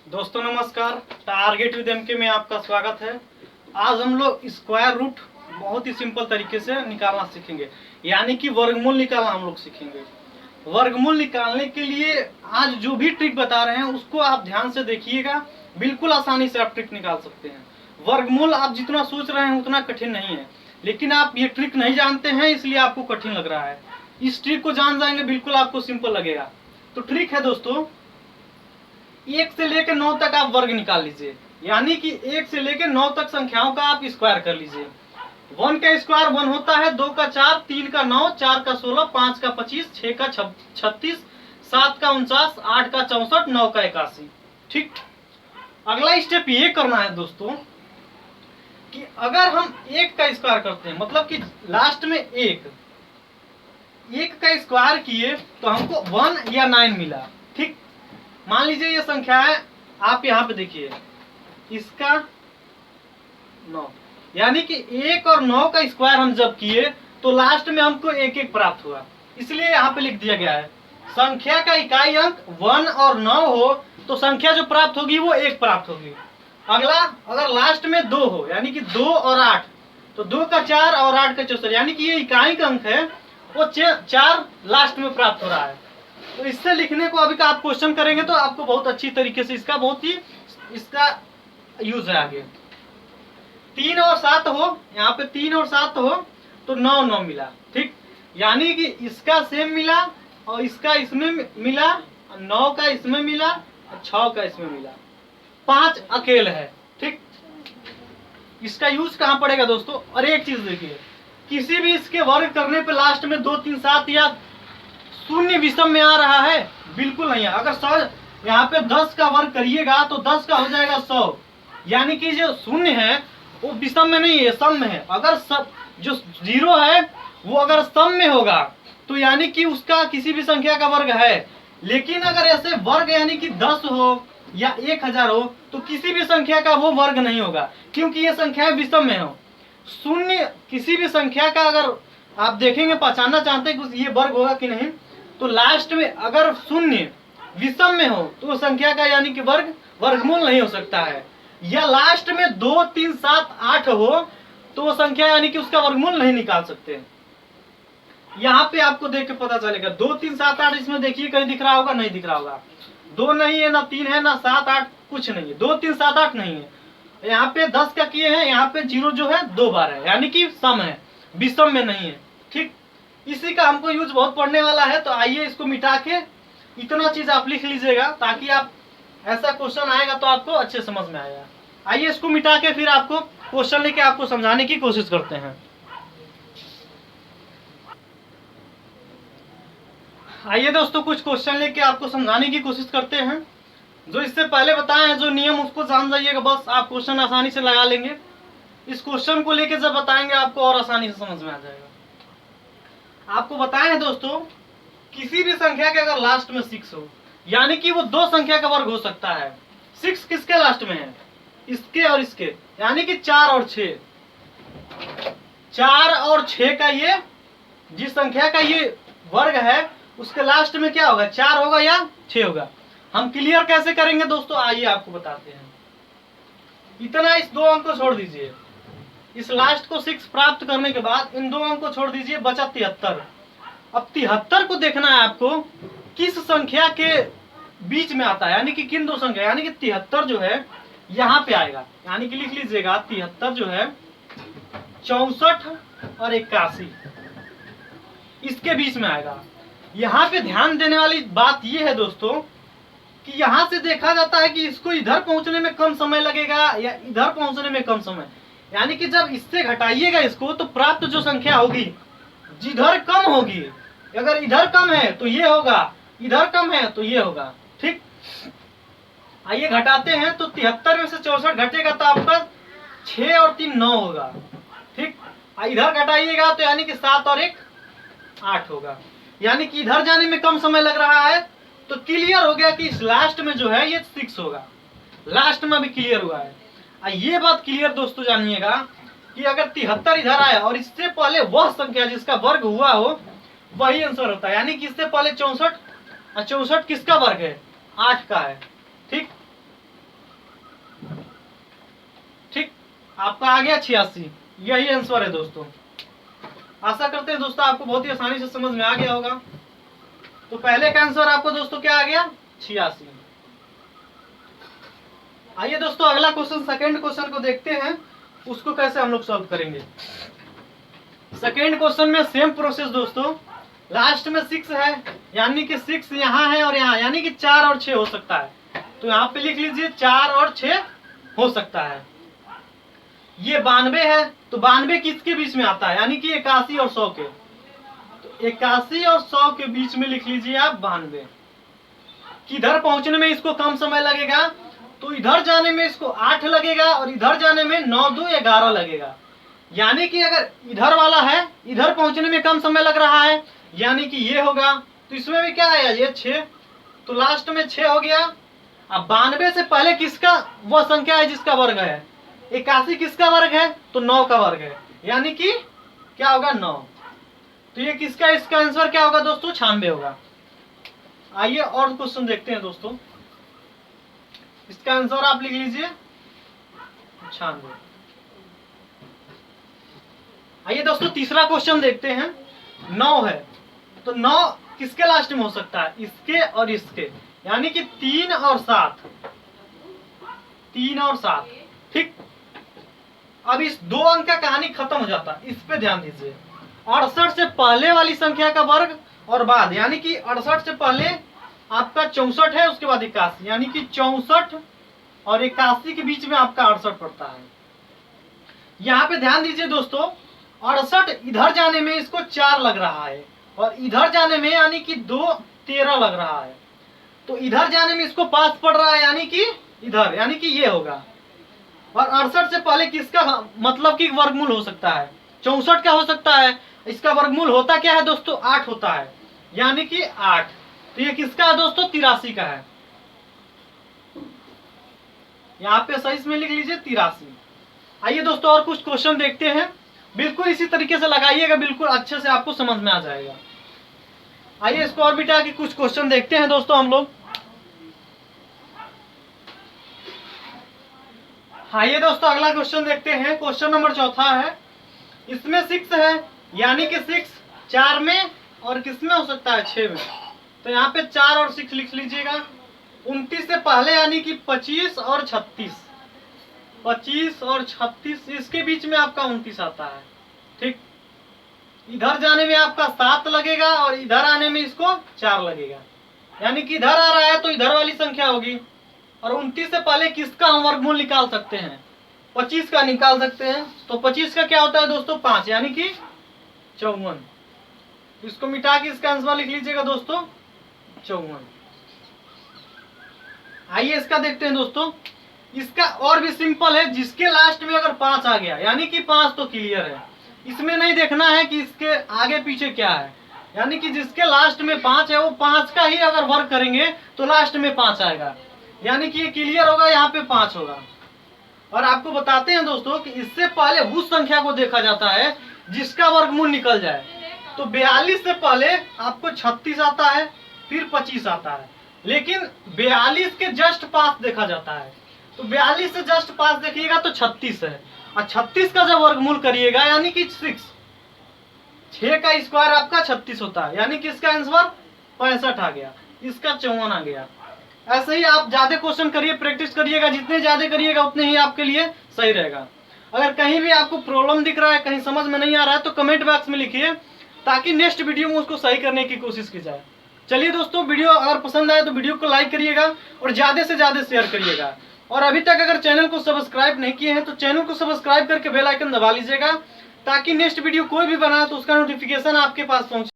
दोस्तों नमस्कार। Target with MK में आपका स्वागत है। आज हम लोग स्क्वायर रूट बहुत ही सिंपल तरीके से निकालना सीखेंगे, यानी कि वर्गमूल निकालना हम लोग सीखेंगे। वर्गमूल निकालने के लिए आज जो भी ट्रिक बता रहे हैं उसको आप ध्यान से देखिएगा, बिल्कुल आसानी से आप ट्रिक निकाल सकते हैं। वर्गमूल आप जितना सोच रहे हैं उतना कठिन नहीं है, लेकिन आप ये ट्रिक नहीं जानते हैं इसलिए आपको कठिन लग रहा है। इस ट्रिक को जान जाएंगे बिल्कुल आपको सिंपल लगेगा। तो ट्रिक है दोस्तों, 1 से लेकर 9 तक आप वर्ग निकाल लीजिए, यानी कि 1 से लेकर 9 तक संख्याओं का आप स्क्वायर कर लीजिए। 1 का स्क्वायर 1 होता है, 2 का 4, 3 का 9, 4 का 16, 5 का 25, 6 का 36, 7 का 49, 8 का 64, 9 का 81। ठीक, अगला स्टेप ये करना है दोस्तों कि अगर हम 1 का स्क्वायर करते हैं, मतलब कि लास्ट में 1 का स्क्वायर किए तो हमको 1 या 9 मिला। ठीक, मान लीजिए ये संख्या है, आप यहाँ पे देखिए इसका 9, यानी कि 1 और 9 का स्क्वायर हम जब किए तो लास्ट में हमको 1 प्राप्त हुआ, इसलिए यहाँ पे लिख दिया गया है संख्या का इकाई अंक 1 और 9 हो तो संख्या जो प्राप्त होगी वो 1 प्राप्त होगी। अगला, अगर लास्ट में 2 हो, यानी कि 2 और 8, तो 2 का 4 और 8 का 64, यानी कि ये इकाई का अंक है वो 4 लास्ट में प्राप्त हो रहा है। तो इससे लिखने को अभी का आप क्वेश्चन करेंगे तो आपको बहुत अच्छी तरीके से इसका यूज है आगे। 3 और 7 हो, यहाँ पे 3 और 7 हो तो 9 मिला। ठीक, यानी कि इसका सेम मिला और इसका इसमें मिला, 9 का इसमें मिला और 6 का इसमें मिला, 5 अकेल है। ठीक, इसका यूज कहाँ पड़ेगा दोस्तों? और एक चीज देखिए, किसी भी इसके वर्ग करने पे लास्ट में 2 3 7 या शून्य विषम में आ रहा है? बिल्कुल नहीं है। अगर सर यहाँ पे 10 का वर्ग करिएगा तो 10 का हो जाएगा 100, यानी कि जो शून्य है वो विषम में नहीं है, सम में है। अगर सब जो 0 है वो अगर सम में होगा तो यानी कि उसका किसी भी संख्या का वर्ग है, लेकिन अगर ऐसे वर्ग यानी कि 10 हो या 1000 हो तो किसी भी संख्या का वो वर्ग नहीं होगा, क्योंकि ये संख्या विषम में हो। शून्य किसी भी संख्या का अगर आप देखेंगे, पहचानना चाहते हैं कि ये वर्ग होगा कि नहीं, तो लास्ट में अगर शून्य विषम में हो तो संख्या का यानी कि वर्गमूल नहीं हो सकता है। या लास्ट में 2 3 7 8 हो तो वो संख्या यानी कि उसका वर्गमूल नहीं निकाल सकते। यहाँ पे आपको देख के पता चलेगा 2 3 7 8, इसमें देखिए कहीं दिख रहा होगा? नहीं दिख रहा होगा। 2 नहीं है, ना 3 है, ना 7 8, कुछ नहीं है। 2 3 7 8 नहीं है। यहाँ पे 10 का किए हैं, यहाँ पे 0 जो है 2 बार है, यानी कि सम है, विषम में नहीं है। ठीक, इसी का हमको यूज बहुत पड़ने वाला है। तो आइए इसको मिटा के इतना चीज आप लिख लीजिएगा ताकि आप ऐसा क्वेश्चन आएगा तो आपको अच्छे समझ में आएगा। आइए इसको मिटा के फिर आपको क्वेश्चन लेके आपको समझाने की कोशिश करते हैं। आइए दोस्तों कुछ क्वेश्चन लेके आपको समझाने की कोशिश करते हैं। जो इससे पहले बताए हैं जो नियम उसको जान जाइएगा, बस आप क्वेश्चन आसानी से लगा लेंगे। इस क्वेश्चन को लेके जब बताएंगे आपको और आसानी से समझ में आ जाएगा। आपको बताए हैं दोस्तों, किसी भी संख्या के अगर लास्ट में 6 हो, यानी कि वो 2 संख्या का वर्ग हो सकता है। 6 किसके लास्ट में है? इसके और इसके, यानी कि 4 और 6। 4 और 6 का ये जिस संख्या का ये वर्ग है उसके लास्ट में क्या होगा? 4 होगा या 6 होगा? हम क्लियर कैसे करेंगे दोस्तों, आइए आपको बताते हैं। इतना इस 2 अंक को छोड़ दीजिए, इस लास्ट को 6 प्राप्त करने के बाद इन 2 अंक को छोड़ दीजिए, बचा 73। अब 73 को देखना है आपको किस संख्या के बीच में आता है, यानी कि किन 2 संख्या, यानी कि 73 जो है यहाँ पे आएगा, यानी कि लिख लीजिएगा 73 जो है 64 और 81 इसके बीच में आएगा। यहाँ पे ध्यान देने वाली बात यह है दोस्तों कि यहाँ से देखा जाता है कि इसको इधर पहुंचने में कम समय लगेगा या इधर पहुंचने में कम समय, यानी कि जब इससे घटाइएगा इसको तो प्राप्त जो संख्या होगी जिधर कम होगी, अगर इधर कम है तो ये होगा, इधर कम है तो ये होगा। ठीक, आइए घटाते हैं तो 73 में से 64 घटेगा तो आपका 6 और 3 9 होगा। ठीक, इधर घटाइएगा तो यानी कि 7 और 1 8 होगा, यानी कि इधर जाने में कम समय लग रहा है। तो क्लियर हो गया कि इस लास्ट में जो है ये 6 होगा, लास्ट में भी क्लियर हुआ है। ये बात क्लियर दोस्तों जानिएगा कि अगर 73 इधर आया और इससे पहले वह संख्या जिसका वर्ग हुआ हो वही आंसर होता है, यानी कि इससे पहले 64 और 64 किसका वर्ग है? 8 का है। ठीक, आपका आ गया 86। यही आंसर है दोस्तों। आशा करते हैं दोस्तों आपको बहुत ही आसानी से समझ में आ गया होगा। तो पहले का आंसर आपको दोस्तों क्या आ गया? 86। आइए दोस्तों अगला क्वेश्चन, सेकंड क्वेश्चन को देखते हैं, उसको कैसे हम लोग सॉल्व करेंगे। सेकंड क्वेश्चन में सेम प्रोसेस दोस्तों। लास्ट में 6 है, यानी कि 6 यहाँ है और यहाँ, यानी कि 4 और 6 हो सकता है। तो यहाँ पे लिख लीजिए 4 और 6 हो सकता है। ये 92 है, तो 92 किसके बीच में आता है? यानी कि 81 और 100 के। तो 81 और 100 के बीच में लिख लीजिए आप 92। किधर पहुंचने में इसको कम समय लगेगा? तो इधर जाने में इसको 8 लगेगा और इधर जाने में 9 2 11 लगेगा। यानी कि अगर इधर वाला है, इधर पहुंचने में कम समय लग रहा है, यानी कि ये होगा। तो इसमें भी क्या आया? ये 6। तो लास्ट में 6 हो गया। अब 92 से पहले किसका वह संख्या है जिसका वर्ग है? 81 किसका वर्ग है? तो 9 का वर्ग है, यानी कि क्या होगा? 9। तो ये किसका, इसका आंसर क्या होगा दोस्तों? 96 होगा। आइए और क्वेश्चन देखते हैं दोस्तों। इसका आंसर आप लिख लीजिए 96। आइए दोस्तों तीसरा क्वेश्चन देखते हैं। 9 है, तो 9 किसके लास्ट में हो सकता है? इसके और इसके, यानी कि 3 और 7। 3 और 7, ठीक। अब इस 2 अंक का कहानी खत्म हो जाता है। इस पे ध्यान दीजिए। 68 से पहले वाली संख्या का वर्ग और बाद, यानी कि 68 से पहले आपका 64 है, उसके बाद 81, यानी कि 64 और 81 के बीच में आपका 68 पड़ता है। यहाँ पे ध्यान दीजिए दोस्तों, 68 इधर जाने में इसको 4 लग रहा है और इधर जाने में यानी कि 2 13 लग रहा है। तो इधर जाने में इसको 5 पड़ रहा है, यानी कि इधर, यानी कि ये होगा। और 68 से पहले किसका मतलब कि वर्गमूल हो सकता है? 64 का हो सकता है। इसका वर्गमूल होता क्या है दोस्तों? 8 होता है, यानी कि 8। तो ये किसका है दोस्तों? 83 का है। यहाँ पे सही में लिख लीजिए 83। आइए दोस्तों और कुछ क्वेश्चन देखते हैं। बिल्कुल इसी तरीके से लगाइएगा, बिल्कुल अच्छे से आपको समझ में आ जाएगा। आइए इसको और बिठा के कुछ क्वेश्चन देखते हैं दोस्तों हम लोग। आइए दोस्तों अगला क्वेश्चन देखते हैं। क्वेश्चन नंबर 4 है। इसमें 6 है, यानी कि 6 4 में और किसमें हो सकता है? 6 में। तो यहाँ पे 4 और 6 लिख लीजिएगा। 29 से पहले, यानी कि 25 और 36। 25 और 36 इसके बीच में आपका 29 आता है, ठीक। इधर जाने में आपका 7 लगेगा और इधर आने में इसको 4 लगेगा, यानी कि इधर आ रहा है तो इधर वाली संख्या होगी। और 29 से पहले किसका हम वर्गमूल निकाल सकते हैं? 25 का निकाल सकते हैं। तो 25 का क्या होता है दोस्तों? 5, यानी कि 54। इसको मिटा के इसका आंसर लिख लीजिएगा दोस्तों 54। आइए इसका देखते हैं दोस्तों। इसका और भी सिंपल है। जिसके लास्ट में अगर 5 आ गया, यानी कि 5 तो क्लियर है। इसमें नहीं देखना है कि इसके आगे पीछे क्या है, यानी कि जिसके लास्ट में 5 है वो 5 का ही अगर वर्ग करेंगे तो लास्ट में 5 आएगा, यानी कि ये क्लियर होगा, यहाँ पे 5 होगा। और आपको बताते हैं दोस्तों कि इससे पहले उस संख्या को देखा जाता है जिसका वर्गमूल निकल जाए। तो 42 से पहले आपको 36 आता है, फिर 25 आता है, लेकिन 42 के जस्ट पास देखा जाता है। तो 42 से जस्ट पास देखिएगा तो 36 है, और 36 का जब वर्गमूल करिएगा यानी कि 6 का स्क्वायर आपका 36 होता है, यानी कि इसका आंसर 65 आ गया, इसका 54 आ गया। ऐसे ही आप ज्यादा क्वेश्चन करिए, प्रैक्टिस करिएगा, जितने ज्यादा करिएगा उतने ही आपके लिए सही रहेगा। अगर कहीं भी आपको प्रॉब्लम दिख रहा है, कहीं समझ में नहीं आ रहा है, तो कमेंट बॉक्स में लिखिए ताकि नेक्स्ट वीडियो में उसको सही करने की कोशिश की जाए। चलिए दोस्तों, वीडियो अगर पसंद आए तो वीडियो को लाइक करिएगा और ज्यादा से ज्यादा शेयर करिएगा। और अभी तक अगर चैनल को सब्सक्राइब नहीं किए हैं तो चैनल को सब्सक्राइब करके बेल आइकन दबा लीजिएगा, ताकि नेक्स्ट वीडियो कोई भी बनाए तो उसका नोटिफिकेशन आपके पास पहुंचे।